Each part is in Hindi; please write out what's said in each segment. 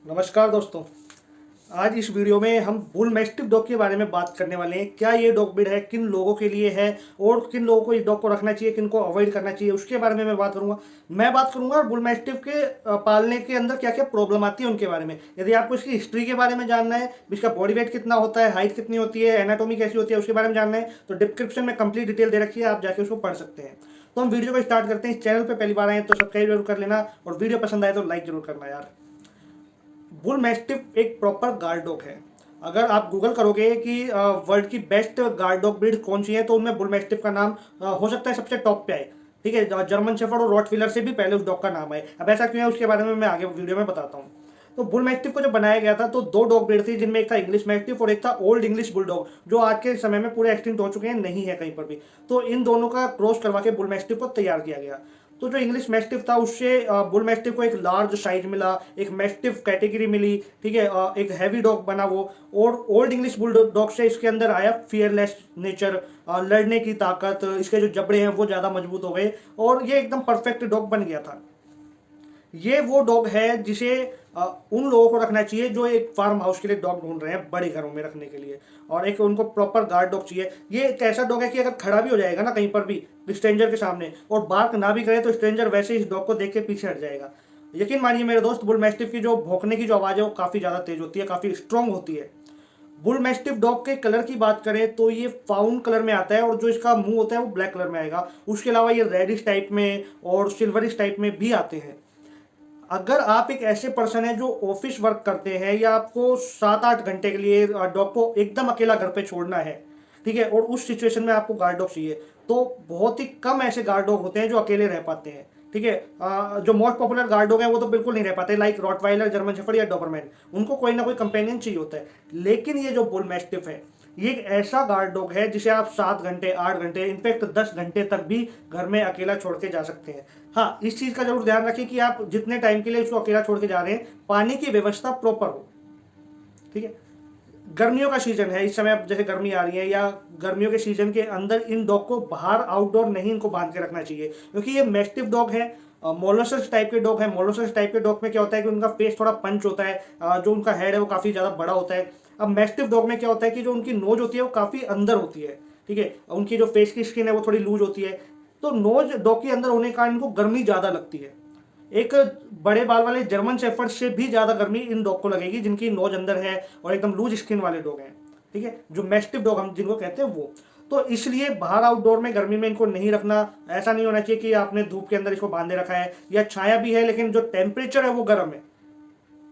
नमस्कार दोस्तों। आज इस वीडियो में हम बुल मैस्टिफ डॉग के बारे में बात करने वाले हैं। क्या ये डॉग ब्रीड है, किन लोगों के लिए है और किन लोगों को इस डॉग को रखना चाहिए, किन को अवॉइड करना चाहिए, उसके बारे में मैं बात करूंगा। मैं बात करूंगा बुल मैस्टिफ के पालने के अंदर क्या क्या प्रॉब्लम आती है उनके बारे में। यदि आपको इसकी हिस्ट्री के बारे में जानना है, इसका बॉडी वेट कितना होता है, हाइट कितनी होती है, एनाटॉमी कैसी होती है, उसके बारे में जानना है तो डिस्क्रिप्शन में कंप्लीट डिटेल दे रखी है, आप जाके उसको पढ़ सकते हैं। तो हम वीडियो को स्टार्ट करते हैं। इस चैनल पर पहली बार आए तो सब्सक्राइब जरूर कर लेना और वीडियो पसंद आए तो लाइक जरूर करना यार। बुल मैस्टिफ एक प्रॉपर गार्ड डॉग है। अगर आप गूगल करोगे कि वर्ल्ड की बेस्ट गार्ड डॉग ब्रीड कौन सी है तो उनमें बुल मैस्टिफ का नाम हो सकता है सबसे टॉप पे आए। ठीक है, जर्मन शेफर्ड और रॉटविलर से भी पहले उस डॉग का नाम है। अब ऐसा क्यों है उसके बारे में मैं आगे वीडियो में बताता हूँ। तो बुल मैस्टिफ को जब बनाया गया था तो दो डॉग ब्रीड थी, जिनमें एक था इंग्लिश मैस्टिफ और एक था ओल्ड इंग्लिश बुलडॉग, जो आज के समय में पूरे एक्सटिंक्ट हो चुके हैं, नहीं है कहीं पर भी। तो इन दोनों का क्रॉस करवा के बुल मैस्टिफ को तैयार किया गया। तो जो इंग्लिश मैस्टिफ था उससे बुल मैस्टिफ को एक लार्ज साइज मिला, एक मैस्टिफ कैटेगरी मिली। ठीक है, एक हैवी डॉग बना वो। और ओल्ड इंग्लिश बुल डॉग से इसके अंदर आया फियरलेस नेचर, लड़ने की ताकत, इसके जो जबड़े हैं वो ज़्यादा मजबूत हो गए और ये एकदम परफेक्ट डॉग बन गया था। ये वो डॉग है जिसे उन लोगों को रखना चाहिए जो एक फार्म हाउस के लिए डॉग ढूंढ रहे हैं, बड़े घरों में रखने के लिए, और एक उनको प्रॉपर गार्ड डॉग चाहिए। ये एक ऐसा डॉग है कि अगर खड़ा भी हो जाएगा ना कहीं पर भी स्ट्रेंजर के सामने और बार्क ना भी करे तो स्ट्रेंजर वैसे इस डॉग को देख के पीछे हट जाएगा। यकीन मानिए मेरे दोस्त, बुल मैस्टिफ की जो भौंकने की जो आवाज़ है वो काफ़ी ज़्यादा तेज होती है, काफ़ी स्ट्रॉन्ग होती है। बुल मैस्टिफ डॉग के कलर की बात करें तो ये फाउन कलर में आता है और जो इसका मुंह होता है वो ब्लैक कलर में आएगा। उसके अलावा ये रेडिश टाइप में और सिल्वरिश टाइप में भी आते हैं। अगर आप एक ऐसे पर्सन है जो ऑफिस वर्क करते हैं या आपको 7-8 घंटे के लिए डॉग को एकदम अकेला घर पे छोड़ना है, ठीक है, और उस सिचुएशन में आपको गार्ड डॉग चाहिए, तो बहुत ही कम ऐसे गार्ड डॉग होते हैं जो अकेले रह पाते हैं। ठीक है, जो मोस्ट पॉपुलर गार्ड डॉग है वो तो बिल्कुल नहीं रह पाते, लाइक रॉटवाइलर, जर्मन शेफर्ड या डॉबरमैन। उनको कोई ना कोई कंपेनियन चाहिए होता है। लेकिन ये जो बुल मैस्टिफ है ये एक ऐसा गार्ड डॉग है जिसे आप 7 घंटे, 8 घंटे, इनफैक्ट 10 घंटे तक भी घर में अकेला छोड़ के जा सकते हैं। हाँ, इस चीज़ का जरूर ध्यान रखें कि आप जितने टाइम के लिए इसको अकेला छोड़ के जा रहे हैं पानी की व्यवस्था प्रॉपर हो। ठीक है, गर्मियों का सीजन है, इस समय अब जैसे गर्मी आ रही है या गर्मियों के सीजन के अंदर इन डॉग को बाहर आउटडोर नहीं इनको बांध के रखना चाहिए, क्योंकि ये मैस्टिफ डॉग है, मोलोसस टाइप के डॉग है। मोलोसस टाइप के डॉग में क्या होता है कि उनका फेस थोड़ा पंच होता है, जो उनका हेड है वो काफ़ी ज़्यादा बड़ा होता है। अब मैस्टिफ डॉग में क्या होता है कि जो उनकी नोज होती है वो काफ़ी अंदर होती है। ठीक है, उनकी जो फेस की स्किन है वो थोड़ी लूज होती है, तो नोज डॉग के अंदर होने के कारण इनको गर्मी ज़्यादा लगती है। एक बड़े बाल वाले जर्मन शेफर्ड से भी ज़्यादा गर्मी इन डॉग को लगेगी जिनकी नोज अंदर है और एकदम लूज स्किन वाले डॉग हैं। ठीक है, जो मैस्टिफ डॉग हम जिनको कहते हैं वो। तो इसलिए बाहर आउटडोर में गर्मी में इनको नहीं रखना। ऐसा नहीं होना चाहिए कि आपने धूप के अंदर इसको बांधे रखा है या छाया भी है लेकिन जो टेम्परेचर है वो गर्म है।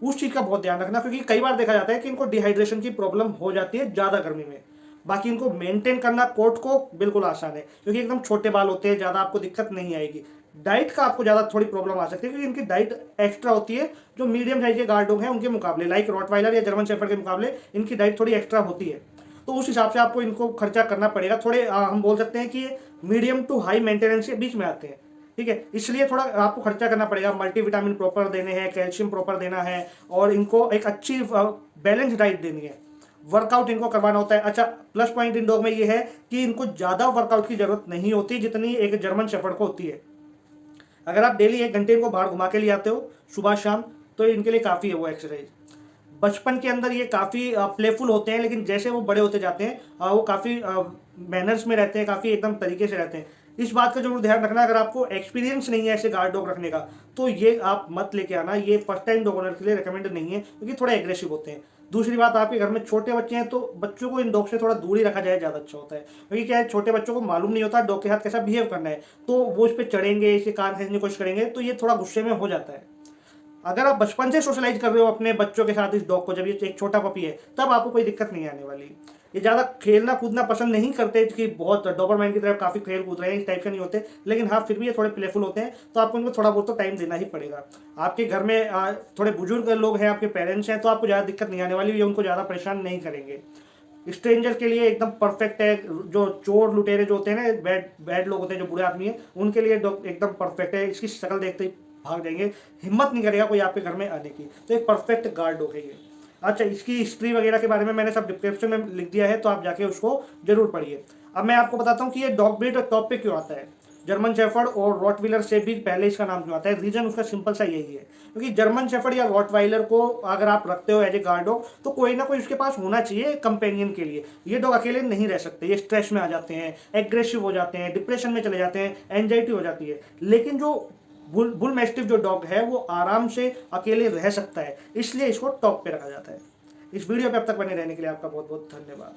उस चीज़ का बहुत ध्यान रखना, क्योंकि कई बार देखा जाता है कि इनको डिहाइड्रेशन की प्रॉब्लम हो जाती है ज़्यादा गर्मी में। बाकी इनको मेंटेन करना कोट को बिल्कुल आसान है, क्योंकि एकदम छोटे बाल होते हैं, ज़्यादा आपको दिक्कत नहीं आएगी। डाइट का आपको ज़्यादा थोड़ी प्रॉब्लम आ सकती है, क्योंकि इनकी डाइट एक्स्ट्रा होती है जो मीडियम साइज के गार्ड डॉग हैं उनके मुकाबले, लाइक रॉटवाइलर या जर्मन शेफर्ड के मुकाबले इनकी डाइट थोड़ी एक्स्ट्रा होती है। तो उस हिसाब से आपको इनको खर्चा करना पड़ेगा। थोड़े हम बोल सकते हैं कि मीडियम टू हाई मेंटेनेंस के बीच में आते हैं। ठीक है, इसलिए थोड़ा आपको खर्चा करना पड़ेगा। मल्टीविटामिन प्रॉपर देने हैं, कैल्शियम प्रॉपर देना है और इनको एक अच्छी बैलेंस डाइट देनी है। वर्कआउट इनको करवाना होता है। अच्छा, प्लस पॉइंट इन डॉग में ये है कि इनको ज़्यादा वर्कआउट की जरूरत नहीं होती जितनी एक जर्मन शेफर्ड को होती है। अगर आप डेली 1 घंटे इनको बाहर घुमा के लिए आते हो सुबह शाम तो इनके लिए काफ़ी है वो एक्सरसाइज। बचपन के अंदर ये काफ़ी प्लेफुल होते हैं, लेकिन जैसे वो बड़े होते जाते हैं वो काफ़ी मैनर्स में रहते हैं, काफ़ी एकदम तरीके से रहते हैं। इस बात का जरूर ध्यान रखना, अगर आपको एक्सपीरियंस नहीं है ऐसे गार्ड डॉग रखने का तो ये आप मत लेके आना। ये फर्स्ट टाइम डॉग ओनर के लिए रिकमेंड नहीं है, क्योंकि थोड़े एग्रेसिव होते हैं। दूसरी बात, आपके घर में छोटे बच्चे हैं तो बच्चों को इन डॉग से थोड़ा दूर ही रखा जाए, ज़्यादा अच्छा होता है। क्योंकि क्या है, छोटे बच्चों को मालूम नहीं होता डॉग के साथ कैसा बिहेव करना है, तो वो इस पर चढ़ेंगे, इसके कान खींचने की कोशिश करेंगे, तो ये थोड़ा गुस्से में हो जाता है। अगर आप बचपन से सोशलाइज कर रहे हो अपने बच्चों के साथ इस डॉग को, जब ये एक छोटा पपी है, तब आपको कोई दिक्कत नहीं आने वाली। ये ज़्यादा खेलना कूदना पसंद नहीं करते कि बहुत डॉबरमैन की तरह काफ़ी खेल कूद रहे हैं, इस टाइप के नहीं होते। लेकिन हाँ, फिर भी ये थोड़े प्लेफुल होते हैं, तो आपको इनको थोड़ा बहुत तो टाइम देना ही पड़ेगा। आपके घर में थोड़े बुजुर्ग लोग हैं, आपके पेरेंट्स हैं, तो आपको ज़्यादा दिक्कत नहीं आने वाली, ये उनको ज़्यादा परेशान नहीं करेंगे। स्ट्रेंजर के लिए एकदम परफेक्ट है। जो चोर लुटेरे जो होते हैं ना, बैड बैड लोग होते हैं, जो बुरे आदमी हैं, उनके लिए डॉग एकदम परफेक्ट है। इसकी शक्ल देखते ही भाग जाएंगे, हिम्मत नहीं करेगा कोई आपके घर में आने की। तो एक परफेक्ट गार्ड डॉग है ये। अच्छा, इसकी हिस्ट्री वगैरह के बारे में मैंने सब डिस्क्रिप्शन में लिख दिया है, तो आप जाके उसको जरूर पढ़िए। अब मैं आपको बताता हूँ कि ये डॉग ब्रीड टॉप पे क्यों आता है। जर्मन शेफर्ड और रॉटवीलर से भी पहले इसका नाम क्यों आता है? रीजन उसका सिंपल सा यही है, क्योंकि जर्मन शेफर्ड या रॉटवाइलर को अगर आप रखते हो एज ए गार्ड डॉग तो कोई ना कोई उसके पास होना चाहिए कंपेनियन के लिए। ये डॉग अकेले नहीं रह सकते, ये स्ट्रेस में आ जाते हैं, एग्रेसिव हो जाते हैं, डिप्रेशन में चले जाते हैं, एंजाइटी हो जाती है। लेकिन जो बुल मैस्टिफ जो डॉग है वो आराम से अकेले रह सकता है, इसलिए इसको टॉप पे रखा जाता है। इस वीडियो पे अब तक बने रहने के लिए आपका बहुत बहुत धन्यवाद।